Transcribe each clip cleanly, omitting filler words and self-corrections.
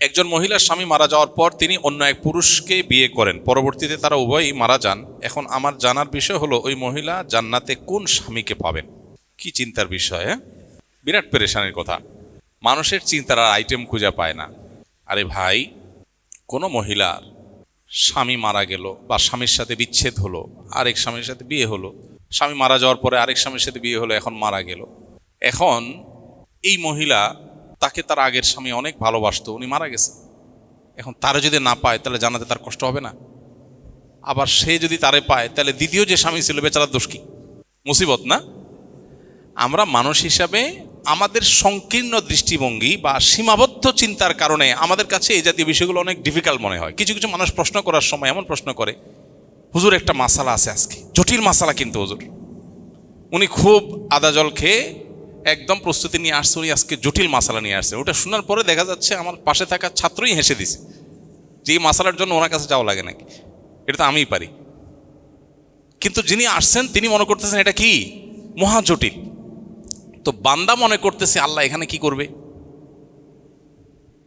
একজন মহিলার স্বামী মারা যাওয়ার পর তিনি অন্য এক পুরুষকে বিয়ে করেন, পরবর্তীতে তারা উভয়ই মারা যান। এখন আমার জানার বিষয় হলো ওই মহিলা জান্নাতে কোন স্বামীকে পাবেন। কি চিন্তার বিষয়, হ্যাঁ, বিরাট পেরেশানির কথা। মানুষের চিন্তার আর আইটেম খুঁজে পায় না। আরে ভাই, কোনো মহিলার স্বামী মারা গেল বা স্বামীর সাথে বিচ্ছেদ হলো, আরেক স্বামীর সাথে বিয়ে হলো, স্বামী মারা যাওয়ার পরে আরেক স্বামীর সাথে বিয়ে হলো, এখন মারা গেল। এখন এই মহিলা, তাকে তার আগের স্বামী অনেক ভালোবাসতো, উনি মারা গেছে। এখন তারা যদি না পায় তাহলে জানাতে তার কষ্ট হবে না? আবার সে যদি তারে পায় তাহলে দ্বিতীয় যে স্বামী ছিল বেচারার দোষ কি? মুসিবত না? আমরা মানুষ হিসাবে আমাদের সংকীর্ণ দৃষ্টিভঙ্গি বা সীমাবদ্ধ চিন্তার কারণে আমাদের কাছে এই জাতীয় বিষয়গুলো অনেক ডিফিকাল্ট মনে হয়। কিছু কিছু মানুষ প্রশ্ন করার সময় এমন প্রশ্ন করে, হুজুর একটা মাসালা আছে আজকে, জটিল মাসালা কিন্তু হুজুর। উনি খুব আদা জল খেয়ে একদম প্রস্তুতি নিয়ে আসছে, উনি আজকে জটিল মাসালা নিয়ে আসছে। ওটা শোনার পরে দেখা যাচ্ছে আমার পাশে থাকা ছাত্রই হেসে দিছে যে এই মাসালার জন্য ওনার কাছে যাওয়া লাগে নাকি, এটা তো আমিই পারি। কিন্তু যিনি আসছেন তিনি মনে করতেছেন এটা কি মহা জটিল। তো বান্দা মনে করতেছে আল্লাহ এখানে কি করবে,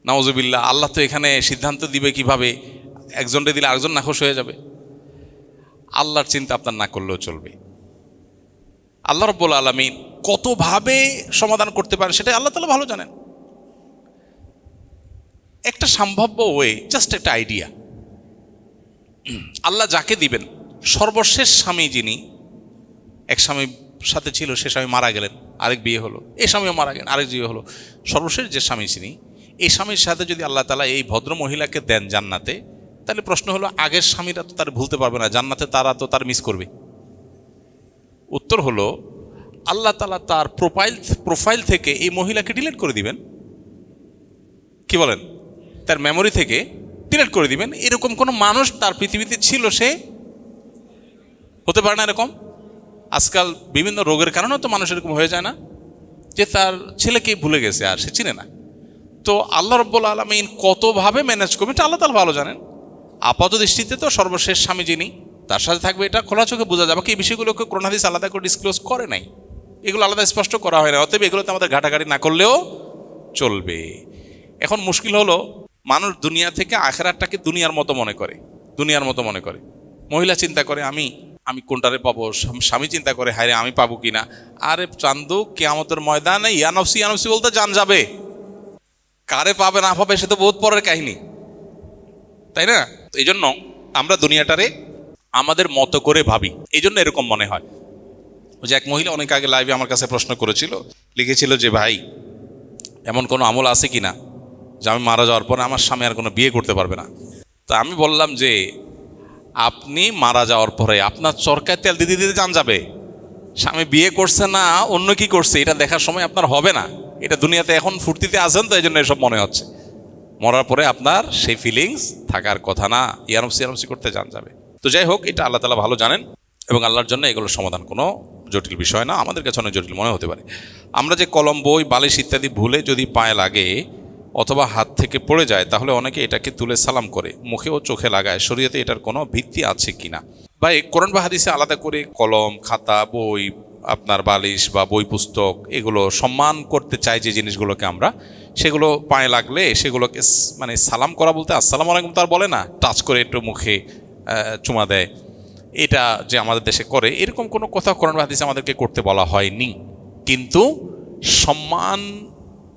নাউজুবিল্লাহ, আল্লাহ তো এখানে সিদ্ধান্ত দিবে কিভাবে, একজনকে দিলে আরেকজন নাখোশ হয়ে যাবে। আল্লাহর চিন্তা আপনার না করলেও চলবে। আল্লাহ রাব্বুল আলামিন কতভাবে সমাধান করতে পারেন সেটা আল্লাহ তাআলা ভালো জানেন। একটা সম্ভাব্য ওয়ে, জাস্ট একটা আইডিয়া। আল্লাহ যাকে দিবেন, সর্বশেষ স্বামী যিনি, এক স্বামীর সাথে ছিল, সে স্বামী মারা গেলেন, আরেক বিয়ে হলো, এই স্বামীও মারা গেলেন, আরেক বিয়ে হলো, সর্বশেষ যে স্বামী যিনি, এই স্বামীর সাথে যদি আল্লাহ তাআলা এই ভদ্র মহিলাকে দেন জান্নাতে, তাহলে প্রশ্ন হলো আগের স্বামীরা তো তার ভুলতে পারবে না, জান্নাতে তারা তো তার মিস করবে। উত্তর হলো আল্লাহ তাআলা তার প্রোফাইল থেকে এই মহিলাকে ডিলিট করে দিবেন। কি বলেন? তার মেমোরি থেকে ডিলিট করে দিবেন। এরকম কোনো মানুষ তার পৃথিবীতে ছিল, সে হতে পারে না এরকম। আজকাল বিভিন্ন রোগের কারণেও তো মানুষ এরকম হয়ে যায় না, যে তার ছেলেকে ভুলে গেছে আর সে চিনে না। তো আল্লাহ রাব্বুল আলামিন কতভাবে ম্যানেজ করবেন এটা আল্লাহ তাআলা ভালো জানেন। আপাত দৃষ্টিতে তো সর্বশেষ স্বামী যিনি, তার সাথে থাকবে, এটা খোলা চোখে বোঝা যাবে। কি এই বিষয়গুলোকে কোরআন হাদিস আলাদা করে ডিসক্লোজ করে নাই, এগুলো আলাদা স্পষ্ট করা হয় না। অতএব এগুলোতে আমাদের ঘাটাঘাটি না করলেও চলবে। এখন মুশকিল হলো, মানুষ দুনিয়া থেকে আখিরাতটাকে দুনিয়ার মতো মনে করে, দুনিয়ার মতো মনে করে। মহিলা চিন্তা করে আমি কোনটারে পাবো, স্বামী চিন্তা করে হায়রে আমি পাবো কিনা। আরে চান্দু, কিয়ামতের ময়দানে ইয়ানফসি ইয়ানফসি বলতে জান যাবে, কারে পাবে না পাবে সে তো বহুত পরের কাহিনী, তাই না? এই জন্য আমরা দুনিয়াটারে আমাদের মতো করে ভাবি, এই জন্য এরকম মনে হয়। ওই যে এক মহিলা অনেক আগে লাইভে আমার কাছে প্রশ্ন করেছিল, লিখেছিল যে ভাই এমন কোনো আমল আছে কিনা যে আমি মারা যাওয়ার পরে আমার স্বামী আর কোনো বিয়ে করতে পারবে না। তা আমি বললাম যে আপনি মারা যাওয়ার পরে আপনার চরকায় তেল দিতে দিতে জান যাবে, স্বামী বিয়ে করছে না অন্য কি করছে এটা দেখার সময় আপনার হবে না। এটা দুনিয়াতে এখন ফুর্তিতে আছেন তো এই জন্য এসব মনে হচ্ছে, মরার পরে আপনার সেই ফিলিংস থাকার কথা না, ইয়ানফসি করতে জান যাবে। তো যাই হোক, এটা আল্লাহ তাআলা ভালো জানেন এবং আল্লাহর জন্য এগুলোর সমাধান কোনো জটিল বিষয় না, আমাদের কাছে অনেক জটিল মনে হতে পারে। আমরা যে কলম, বই, বালিশ ইত্যাদি ভুলে যদি পায়ে লাগে অথবা হাত থেকে পড়ে যায়, তাহলে অনেকে এটাকে তুলে সালাম করে, মুখে ও চোখে লাগায়। শরীয়তে এটার কোনো ভিত্তি আছে কিনা? বা কোরআন বা হাদিসে আলাদা করে কলম, খাতা, বই, আপনার বালিশ বা বই পুস্তক, এগুলো সম্মান করতে চাই যে জিনিসগুলোকে আমরা, সেগুলো পায়ে লাগলে সেগুলোকে মানে সালাম করা বলতে আসসালামু আলাইকুম তার বলে না, টাচ করে একটু মুখে চুমা দেয়, এটা যে আমাদের দেশে করে, এরকম কোনো কথা কোরআন বা হাদিসে আমাদেরকে করতে বলা হয়নি। কিন্তু সম্মান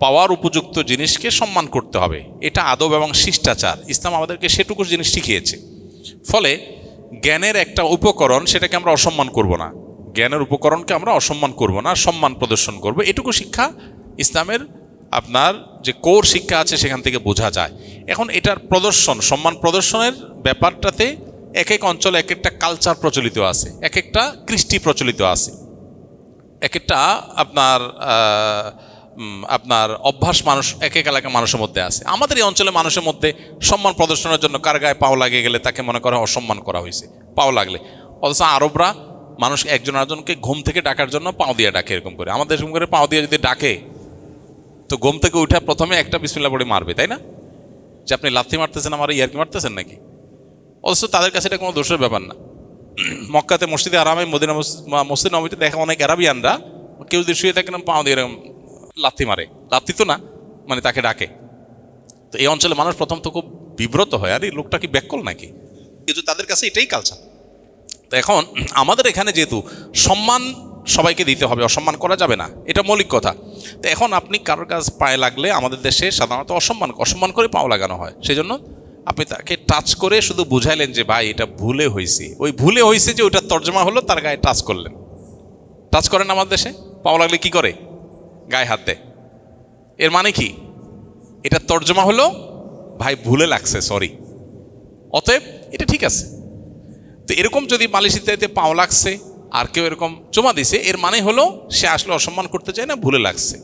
পাওয়ার উপযুক্ত জিনিসকে সম্মান করতে হবে, এটা আদব এবং শিষ্টাচার। ইসলাম আমাদেরকে সেটুকু জিনিস শিখিয়েছে। ফলে জ্ঞানের একটা উপকরণ, সেটাকে আমরা অসম্মান করব না, জ্ঞানের উপকরণকে আমরা অসম্মান করব না, সম্মান প্রদর্শন করব। এটুকু শিক্ষা ইসলামের আপনার যে কোর শিক্ষা আছে সেখান থেকে বোঝা যায়। এখন এটার প্রদর্শন, সম্মান প্রদর্শনের ব্যাপারটাতে এক এক অঞ্চলে এক একটা কালচার প্রচলিত আছে, এক একটা কৃষ্টি প্রচলিত আছে, এক একটা আপনার অভ্যাস মানুষ এক এক এলাকার মানুষের মধ্যে আছে। আমাদের এই অঞ্চলে মানুষের মধ্যে সম্মান প্রদর্শনের জন্য কার গায়ে পাও লাগে গেলে তাকে মনে করা অসম্মান করা হয়েছে, পাও লাগলে। অথচ আরবরা মানুষ একজন আরেকজনকে ঘুম থেকে ডাকার জন্য পাও দিয়ে ডাকে, এরকম করে। আমাদের এরকম করে পাও দিয়ে যদি ডাকে তো ঘুম থেকে উঠে প্রথমে একটা বিসমিল্লাহ পড়ে মারবে, তাই না? যে আপনি লাথি মারতেছেন, আমার ইয়ারকি মারতেছেন নাকি? অথচ তাদের কাছে এটা কোনো দোষের ব্যাপার না। মক্কাতে মসজিদে আরামে, মদিনা মসজিদ নববীতে দেখা অনেক আরাবিয়ানরা কেউ যদি শুয়ে থাকে না পাও দিয়ে এরকম লাথি মারে, লাথি তো না, মানে তাকে ডাকে। তো এই অঞ্চলে মানুষ প্রথম তো খুব বিব্রত হয়, আরে লোকটা কি ব্যাককল নাকি, কিন্তু তাদের কাছে এটাই কালচার। তো এখন আমাদের এখানে যেহেতু সম্মান সবাইকে দিতে হবে, অসম্মান করা যাবে না, এটা মৌলিক কথা। তো এখন আপনি কারোর কাছে পায়ে লাগলে আমাদের দেশে সাধারণত অসম্মান করে পাও লাগানো হয়, সেই জন্য আপনি তাকে টাচ করে শুধু বুঝাইলেন যে ভাই এটা ভুলে হয়েছে, ওই ভুলে হয়েছে যে ওইটা তর্জমা হলো তার গায়ে টাচ করলেন। টাচ করেন আমাদের দেশে, পাও লাগলে কি করে, গায়ে হাত দেয়। এর মানে কি, এটা তর্জমা হলো ভাই ভুলে লাগছে, সরি, অতএব এটা ঠিক আছে। তো এরকম যদি মালয়েশিয়াতে পাও লাগছে আর কেউ এরকম চুমা দিছে, এর মানে হলো সে আসলে অসম্মান করতে চায় না, ভুলে লাগছে।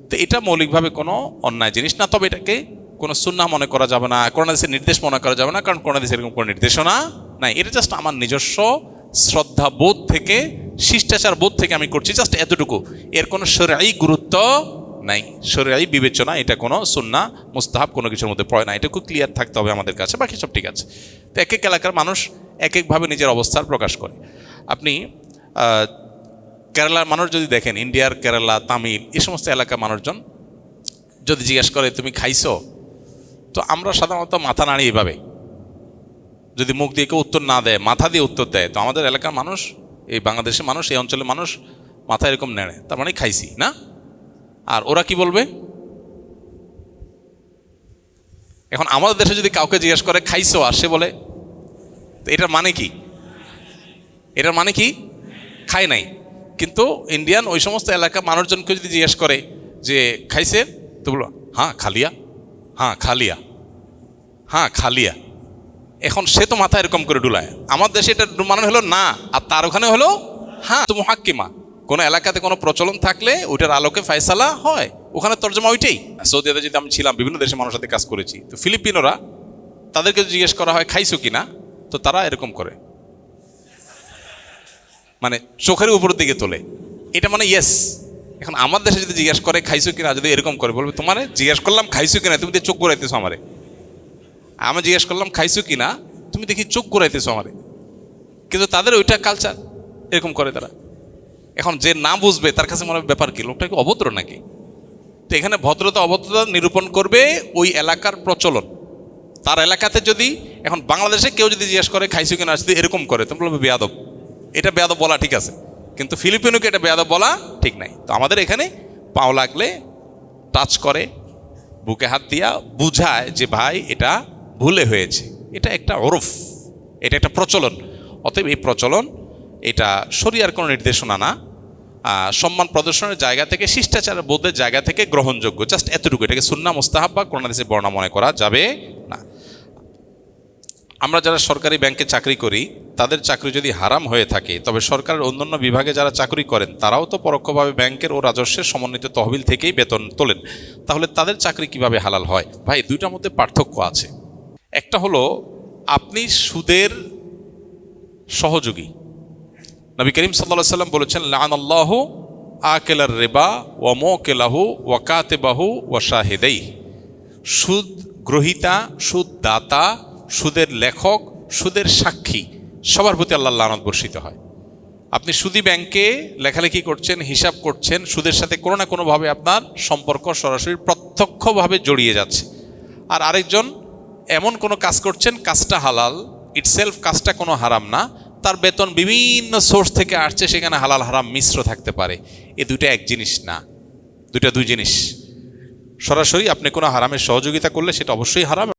তো এটা মৌলিকভাবে কোনো অন্যায় জিনিস না, তবে এটাকে কোনো সুন্নাহ মনে করা যাবে না, কোরআন হাদিসের নির্দেশ মনে করা যাবে না, কারণ কোরআন হাদিসের এরকম কোনো নির্দেশনা নাই। এটা জাস্ট আমার নিজস্ব শ্রদ্ধা বোধ থেকে, শিষ্টাচার বোধ থেকে আমি করছি, জাস্ট এতটুকু। এর কোনো শরঈ গুরুত্ব নাই, শরঈ বিবেচনা এটা কোনো সুন্নাহ মুস্তাহাব কোনো কিছুর মধ্যে পড়ে না, এটা খুব ক্লিয়ার থাকতে হবে আমাদের কাছে, বাকি সব ঠিক আছে। তো এক এক এলাকার মানুষ এক একভাবে নিজের অবস্থার প্রকাশ করে। আপনি কেরালার মানুষ যদি দেখেন, ইন্ডিয়ার কেরালা, তামিল, এই সমস্ত এলাকার মানুষজন যদি জিজ্ঞেস করে তুমি খাইছো, তো আমরা সাধারণত মাথা নাড়ি এভাবে, যদি মুখ দিয়ে কেউ উত্তর না দেয় মাথা দিয়ে উত্তর দেয়, তো আমাদের এলাকার মানুষ, এই বাংলাদেশের মানুষ, এই অঞ্চলের মানুষ মাথা এরকম নেড়ে, তার মানে খাইছি না। আর ওরা কি বলবে, এখন আমাদের দেশে যদি কাউকে জিজ্ঞেস করে খাইছো আর সে বলে, তো এটার মানে কি, এটার মানে কি, খায় নাই। কিন্তু ইন্ডিয়ান ওই সমস্ত এলাকার মানুষজনকে যদি জিজ্ঞেস করে যে খাইছে, তো বলবো হ্যাঁ খালিয়া, হ্যাঁ খালিয়া, হ্যাঁ খালিয়া। এখন সে তো মাথা এরকম করে ডুলায়, আমার দেশে এটা মানে হলো না, আর তার ওখানে হলো হ্যাঁ। তো মুহাক্কিমা, কোনো এলাকাতে কোনো প্রচলন থাকলে ওইটার আলোকে ফয়সালা হয়, ওখানে তর্জমা ওইটাই। সৌদি আরবে যদি আমি ছিলাম, বিভিন্ন দেশের মানুষের সাথে কাজ করেছি, তো ফিলিপিনোরা, তাদেরকে জিজ্ঞেস করা হয় খাইছো কিনা, তো তারা এরকম করে, মানে চোখের উপর দিকে তোলে, এটা মানে ইয়েস। এখন আমার দেশে যদি জিজ্ঞেস করে খাইছো কিনা, যদি এরকম করে বলবে তোমার জিজ্ঞেস করলাম খাইছো কিনা, তুমি চোখ ঘুরাইতেছো আমারে, আমি জিজ্ঞেস করলাম খাইছো কিনা, তুমি দেখি চোখ ঘুরাইতেছো আমারে। কিন্তু তাদের ওইটা কালচার, এরকম করে তারা। এখন যে না বুঝবে তার কাছে মনে হবে ব্যাপার কি, লোকটা কি অভদ্র নাকি। তো এখানে ভদ্রতা অভদ্রতা নিরূপণ করবে ওই এলাকার প্রচলন, তার এলাকাতে। যদি এখন বাংলাদেশে কেউ যদি জিজ্ঞেস করে খাইছো কিনা, যদি এরকম করে, তুমি বলবে বেয়াদব, এটা বেয়াদব বলা ঠিক আছে, কিন্তু ফিলিপিনোকে এটা বেয়াদব বলা ঠিক নাই। তো আমাদের এখানে পাও লাগলে টাচ করে, বুকে হাত দিয়া বুঝায় যে ভাই এটা ভুলে হয়েছে, এটা একটা ওরফ, এটা একটা প্রচলন। অতএব এই প্রচলন এটা শরিয়ার কোনো নির্দেশনা না, সম্মান প্রদর্শনের জায়গা থেকে, শিষ্টাচারের বোধের জায়গা থেকে গ্রহণযোগ্য, জাস্ট এতটুকু। এটাকে সুন্নাহ মুস্তাহাব বা কোরআন হাদিসের বর্ণনা মনে করা যাবে না। আমরা যারা সরকারি ব্যাংকে চাকরি করি, তাদের চাকরি যদি হারাম হয়ে থাকে, তবে সরকারের অন্যান্য বিভাগে যারা চাকরি করেন তারাও তো পরোক্ষভাবে ব্যাংকের ও রাজস্বের সমন্বিত তহবিল থেকেই বেতন তোলেন, তাহলে তাদের চাকরি কিভাবে হালাল হয়? ভাই, দুইটার মধ্যে পার্থক্য আছে। একটা হলো আপনি সুদের সহযোগী। নবী করিম সাল্লাল্লাহু আলাইহি ওয়াসাল্লাম বলেছেন, লাআনাল্লাহু আকিলার রিবা ওয়া মুকিলাহু ওয়া কাতিবাহু ওয়া শাহিদাইহি। সুদ গ্রহীতা, সুদ দাতা, সুদের লেখক, সুদের সাক্ষী, সবার প্রতি আল্লাহর লানত বর্ষিত হয়। আপনি সুদী ব্যাংকে লেখালেখি করছেন, হিসাব করছেন, সুদের সাথে কোনো না কোনোভাবে আপনার সম্পর্ক সরাসরি প্রত্যক্ষভাবে জড়িয়ে যাচ্ছে। আর আরেকজন এমন কোনো কাজ করছেন, কাজটা হালাল ইটসেলফ, কাজটা কোনো হারাম না, তার বেতন বিভিন্ন সোর্স থেকে আসছে, সেখানে হালাল হারাম মিশ্র থাকতে পারে। এ দুইটা এক জিনিস না, দুইটা দুই জিনিস। সরাসরি আপনি কোনো হারামের সহযোগিতা করলে সেটা অবশ্যই হারাম।